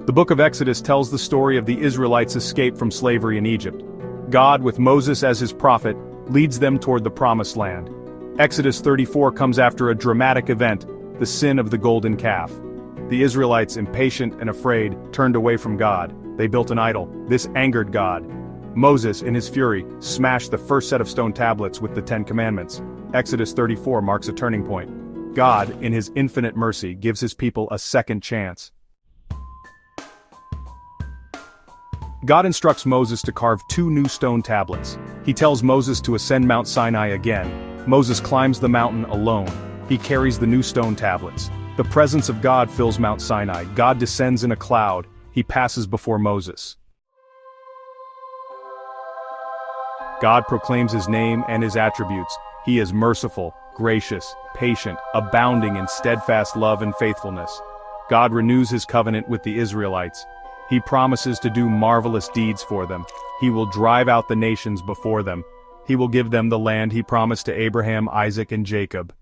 The book of Exodus tells the story of the Israelites' escape from slavery in Egypt. God, with Moses as his prophet, leads them toward the promised land. Exodus 34 comes after a dramatic event, the sin of the golden calf. The Israelites, impatient and afraid, turned away from God. They built an idol. This angered God. Moses, in his fury, smashed the first set of stone tablets with the 10 Commandments. Exodus 34 marks a turning point. God, in his infinite mercy, gives his people a second chance. God instructs Moses to carve 2 new stone tablets. He tells Moses to ascend Mount Sinai again. Moses climbs the mountain alone. He carries the new stone tablets. The presence of God fills Mount Sinai. God descends in a cloud. He passes before Moses. God proclaims his name and his attributes. He is merciful, gracious, patient, abounding in steadfast love and faithfulness. God renews his covenant with the Israelites. He promises to do marvelous deeds for them. He will drive out the nations before them. He will give them the land he promised to Abraham, Isaac, and Jacob.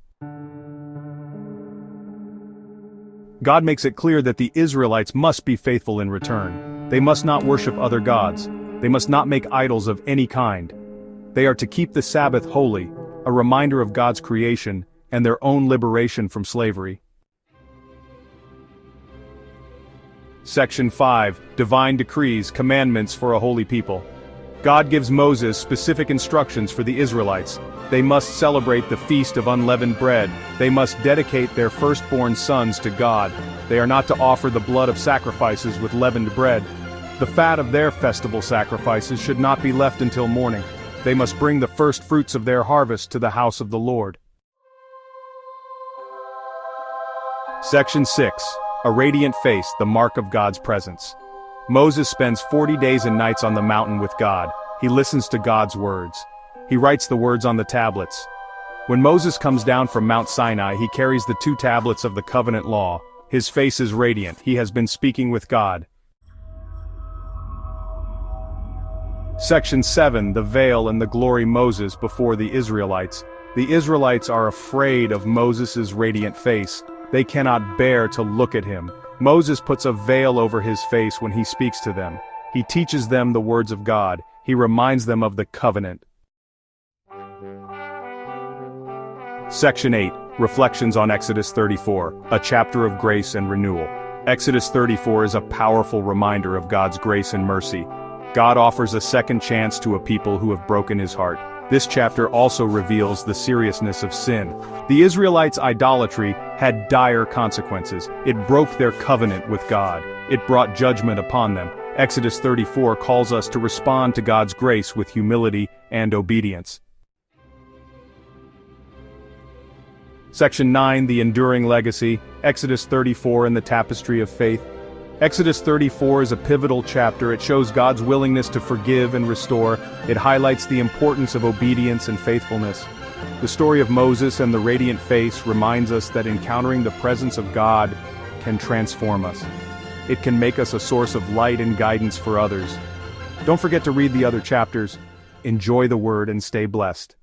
God makes it clear that the Israelites must be faithful in return. They must not worship other gods. They must not make idols of any kind. They are to keep the Sabbath holy, a reminder of God's creation and their own liberation from slavery. Section 5. Divine Decrees, Commandments for a Holy People. God gives Moses specific instructions for the Israelites. They must celebrate the Feast of Unleavened Bread. They must dedicate their firstborn sons to God. They are not to offer the blood of sacrifices with leavened bread. The fat of their festival sacrifices should not be left until morning. They must bring the first fruits of their harvest to the house of the Lord. Section 6. A radiant face, the mark of God's presence. Moses spends 40 days and nights on the mountain with God. He listens to God's words. He writes the words on the tablets. When Moses comes down from Mount Sinai, he carries the 2 tablets of the covenant law. His face is radiant. He has been speaking with God. Section 7. The veil and the glory Moses before the Israelites. The Israelites are afraid of Moses' radiant face. They cannot bear to look at him. Moses puts a veil over his face when he speaks to them. He teaches them the words of God. He reminds them of the covenant. Section 8. Reflections on Exodus 34, a chapter of grace and renewal. Exodus 34 is a powerful reminder of God's grace and mercy. God offers a second chance to a people who have broken his heart. This chapter also reveals the seriousness of sin. The Israelites' idolatry had dire consequences. It broke their covenant with God. It brought judgment upon them. Exodus 34 calls us to respond to God's grace with humility and obedience. Section 9. The enduring legacy. Exodus 34 and the Tapestry of faith. Exodus 34 is a pivotal chapter. It shows God's willingness to forgive and restore. It highlights the importance of obedience and faithfulness. The story of Moses and the radiant face reminds us that encountering the presence of God can transform us. It can make us a source of light and guidance for others. Don't forget to read the other chapters. Enjoy the Word and stay blessed.